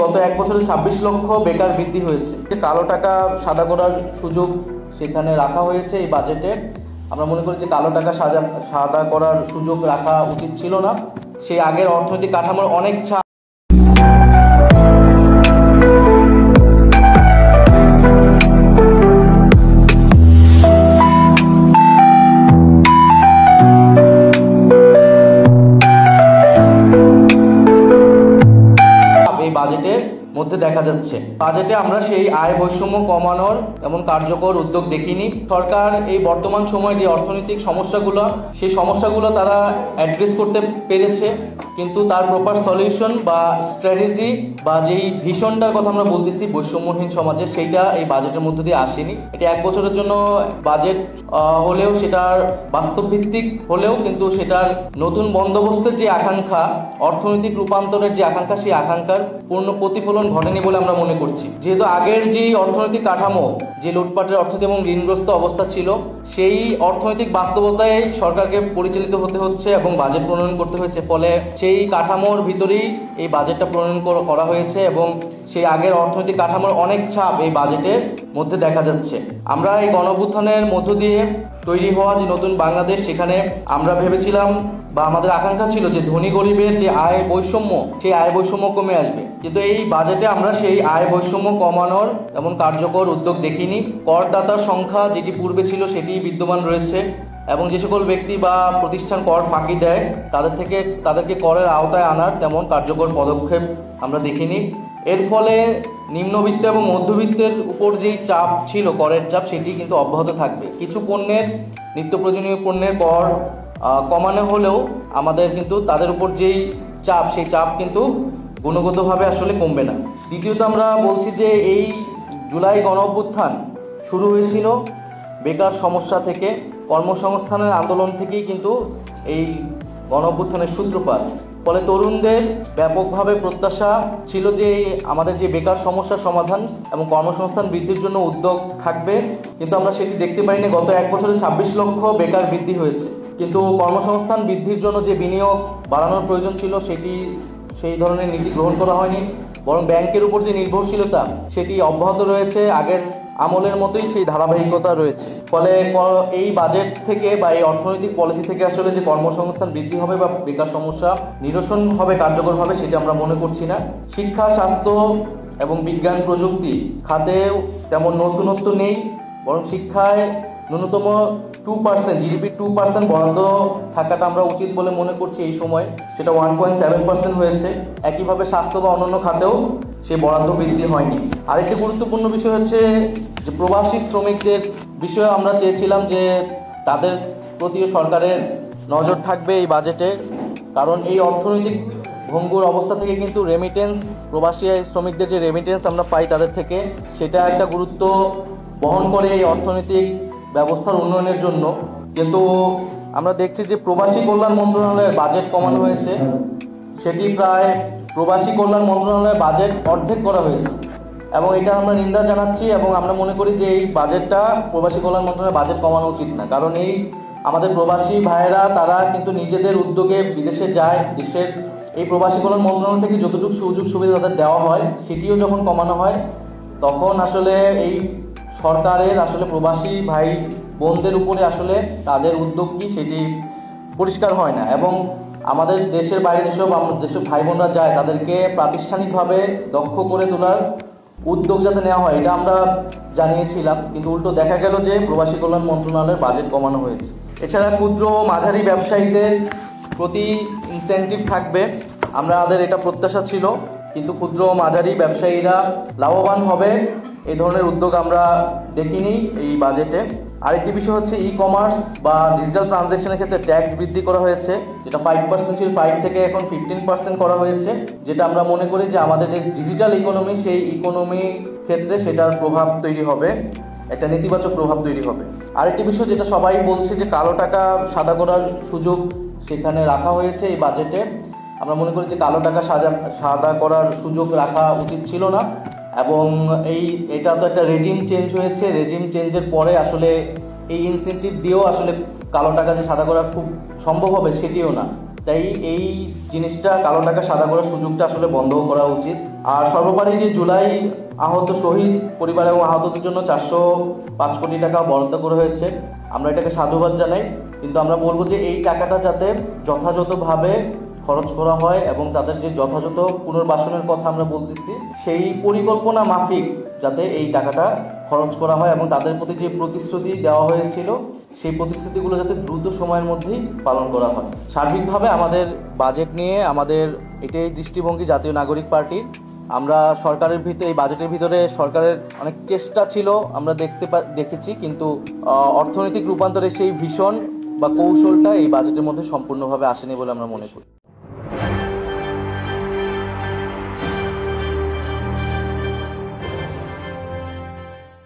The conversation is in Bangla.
গত এক বছরে 26 লক্ষ বেকার বৃদ্ধি হয়েছে। কালো টাকা সাদা করার সুযোগ সেখানে রাখা হয়েছে এই বাজেটে। আমরা মনে করি যে কালো টাকা সাদা করার সুযোগ রাখা উচিত ছিল না। সেই আগের অর্থনৈতিক কাঠামোর অনেক ছাপ বাজেটের মধ্যে দেখা যাচ্ছে। বাজেটে আমরা সেই আয় বৈষম্য কমানোর এমন কার্যকর উদ্যোগ দেখিনি। সরকার এই বর্তমান সময়ে যে অর্থনৈতিক সমস্যাগুলো, সেই সমস্যাগুলো তারা অ্যাড্রেস করতে পেরেছে, কিন্তু তার প্রপার সলিউশন বা স্ট্র্যাটেজি বা যেই ভিশনটার কথা আমরা বলতেছি বৈষম্যহীন সমাজে, সেইটা এই বাজেটের মধ্যে দিয়ে আসেনি। এটা এক বছরের জন্য বাজেট হলেও, সেটার বাস্তব ভিত্তিক হলেও কিন্তু সেটার নতুন বন্দোবস্তের যে আকাঙ্ক্ষা, অর্থনৈতিক রূপান্তরের যে আকাঙ্ক্ষা, সেই আকাঙ্ক্ষার পূর্ণ প্রতিফলন ঘটেনি বলে আমরা মনে করছি। যেহেতু আগের যে অর্থনৈতিক কাঠামো, যে লুটপাটের অর্থনীতি এবং ঋণগ্রস্ত অবস্থা ছিল, সেই অর্থনৈতিক বাস্তবতায় সরকারকে পরিচালিত হতে হচ্ছে এবং বাজেট প্রণয়ন করতে হয়েছে। ফলে সেই কাঠামোর ভিতরেই এই বাজেটটা প্রণয়ন করা হয়েছে এবং সেই আগের অর্থনৈতিক কাঠামোর অনেক ছাপ এই বাজেটের মধ্যে দেখা যাচ্ছে। আমরা এই গণঅভ্যুত্থানের মধ্য দিয়ে তৈরি হওয়া যে নতুন বাংলাদেশ, সেখানে আমরা ভেবেছিলাম বা আমাদের আকাঙ্ক্ষা ছিল যে ধনী গরিবের যে আয় বৈষম্য, সেই আয় বৈষম্য কমে আসবে। কিন্তু এই বাজেটে আমরা সেই আয় বৈষম্য কমানোর এমন কার্যকর উদ্যোগ দেখিনি। করদাতার সংখ্যা যেটি পূর্বে ছিল সেটি বিদ্যমান রয়েছে এবং যে সকল ব্যক্তি বা প্রতিষ্ঠান কর ফাঁকি দেয় তাদেরকে করের আওতায় আনার তেমন কার্যকর পদক্ষেপ আমরা দেখিনি। এর ফলে নিম্নবিত্ত এবং মধ্যবিত্তের উপর যেই চাপ ছিল, করের চাপ, সেটি কিন্তু অব্যাহত থাকবে। কিছু পণ্যের, নিত্য প্রয়োজনীয় পণ্যের কর কমানো হলেও আমাদের কিন্তু তাদের উপর যেই চাপ, সেই চাপ কিন্তু গুণগতভাবে আসলে কমবে না। দ্বিতীয়ত আমরা বলছি যে এই জুলাই গণঅভ্যুত্থান শুরু হয়েছিল বেকার সমস্যা থেকে, কর্মসংস্থানের আন্দোলন থেকেই কিন্তু এই গণঅভ্যুত্থানের সূত্রপাত। ফলে তরুণদের ব্যাপকভাবে প্রত্যাশা ছিল যে আমাদের যে বেকার সমস্যার সমাধান এবং কর্মসংস্থান বৃদ্ধির জন্য উদ্যোগ থাকবে, কিন্তু আমরা সেটি দেখতে পাইনি। গত এক বছরে 26 লক্ষ বেকার বৃদ্ধি হয়েছে, কিন্তু কর্মসংস্থান বৃদ্ধির জন্য যে বিনিয়োগ বাড়ানোর প্রয়োজন ছিল সেই ধরনের নীতি গ্রহণ করা হয়নি, বরং ব্যাংকের উপর যে নির্ভরশীলতা সেটি অব্যাহত রয়েছে, আগের আমলের মতোই সেই ধারাবাহিকতা রয়েছে। ফলে এই বাজেট থেকে বা এই অর্থনৈতিক পলিসি থেকে আসলে যে কর্মসংস্থান বৃদ্ধি হবে বা বেকার সমস্যা নিরসন হবে কার্যকরভাবে, সেটা আমরা মনে করছি না। শিক্ষা, স্বাস্থ্য এবং বিজ্ঞান প্রযুক্তি খাতেও তেমন নতুনত্ব নেই, বরং শিক্ষায় ন্যূনতম 2%, জিডিপি 2% বরাদ্দ থাকাটা আমরা উচিত বলে মনে করছি এই সময়। সেটা 1.7% হয়েছে। একইভাবে স্বাস্থ্য বা অন্যান্য খাতেও সেই বরাদ্দ বৃদ্ধি হয়নি। আরেকটি গুরুত্বপূর্ণ বিষয় হচ্ছে যে প্রবাসী শ্রমিকদের বিষয়ে আমরা চেয়েছিলাম যে তাদের প্রতিও সরকারের নজর থাকবে এই বাজেটে, কারণ এই অর্থনৈতিক ভঙ্গুর অবস্থা থেকে কিন্তু রেমিটেন্স, প্রবাসী শ্রমিকদের যে রেমিটেন্স আমরা পাই তাদের থেকে, সেটা একটা গুরুত্ব বহন করে এই অর্থনৈতিক ব্যবস্থার উন্নয়নের জন্য। কিন্তু আমরা দেখছি যে প্রবাসী কল্যাণ মন্ত্রণালয়ের বাজেট কমানো হয়েছে, সেটি প্রায় প্রবাসী কল্যাণ মন্ত্রণালয়ের বাজেট অর্ধেক করা হয়েছে এবং এটা আমরা নিন্দা জানাচ্ছি এবং আমরা মনে করি যে এই বাজেটটা প্রবাসী কল্যাণ মন্ত্রণালয়ের বাজেট কমানো উচিত না। কারণ এই আমাদের প্রবাসী ভাইয়েরা তারা কিন্তু নিজেদের উদ্যোগে বিদেশে যায়, দেশের এই প্রবাসী কল্যাণ মন্ত্রণালয় থেকে যতটুকু সুযোগ সুবিধা তাদের দেওয়া হয় সেটিও যখন কমানো হয়, তখন আসলে এই সরকারের আসলে প্রবাসী ভাই বোনদের উপরে আসলে তাদের উদ্যোগ কি সেটি পরিষ্কার হয় না। এবং আমাদের দেশের বাইরে যেসব ভাই বোনরা যায় তাদেরকে প্রাতিষ্ঠানিকভাবে দক্ষ করে তোলার উদ্যোগ যাতে নেওয়া হয়, এটা আমরা জানিয়েছিলাম, কিন্তু উল্টো দেখা গেল যে প্রবাসী কল্যাণ মন্ত্রণালয়ের বাজেট কমানো হয়েছে। এছাড়া ক্ষুদ্র ও মাঝারি ব্যবসায়ীদের প্রতি ইনসেন্টিভ থাকবে, আমাদের এটা প্রত্যাশা ছিল, কিন্তু ক্ষুদ্র ও মাঝারি ব্যবসায়ীরা লাভবান হবে এই ধরনের উদ্যোগ আমরা দেখিনি এই বাজেটে। আরেকটি বিষয় হচ্ছে ই কমার্স বা ডিজিটাল ট্রানজ্যাকশনের ক্ষেত্রে ট্যাক্স বৃদ্ধি করা হয়েছে, যেটা 5% ছিল, 5 থেকে এখন 15% করা হয়েছে, যেটা আমরা মনে করি যে আমাদের যে ডিজিটাল ইকোনমি, সেই ইকোনমি ক্ষেত্রে সেটার প্রভাব তৈরি হবে, একটা নেতিবাচক প্রভাব তৈরি হবে। আরেকটি বিষয় যেটা সবাই বলছে যে কালো টাকা সাদা করার সুযোগ সেখানে রাখা হয়েছে এই বাজেটে। আমরা মনে করি যে কালো টাকা সাদা করার সুযোগ রাখা উচিত ছিল না এবং এটা তো একটা রেজিম চেঞ্জ হয়েছে, রেজিম চেঞ্জের পরে আসলে এই ইনসেন্টিভ দিয়েও আসলে কালো টাকা যে সাদা করা খুব সম্ভব হবে সেটিও না। তাই এই জিনিসটা কালো টাকা সাদা করার সুযোগটা আসলে বন্ধ করা উচিত। আর সর্বোপরি যে জুলাই আহত শহীদ পরিবার এবং আহতদের জন্য 405 কোটি টাকা বরাদ্দ করা হয়েছে, আমরা এটাকে সাধুবাদ জানাই। কিন্তু আমরা বলবো যে এই টাকাটা যাতে যথাযথভাবে খরচ করা হয় এবং তাদের যে যথাযথ পুনর্বাসনের কথা আমরা বলতেছি, সেই পরিকল্পনা মাফিক যাতে এই টাকাটা খরচ করা হয় এবং তাদের প্রতি যে প্রতিশ্রুতি দেওয়া হয়েছিল সেই প্রতিশ্রুতিগুলো যাতে দ্রুত সময়ের মধ্যেই পালন করা হয়। সার্বিকভাবে আমাদের বাজেট নিয়ে আমাদের এটাই দৃষ্টিভঙ্গি জাতীয় নাগরিক পার্টির। আমরা সরকারের ভিতরে এই বাজেটের ভিতরে সরকারের অনেক চেষ্টা ছিল আমরা দেখেছি, কিন্তু অর্থনৈতিক রূপান্তরের সেই ভীষণ বা কৌশলটা এই বাজেটের মধ্যে সম্পূর্ণভাবে আসেনি বলে আমরা মনে করি।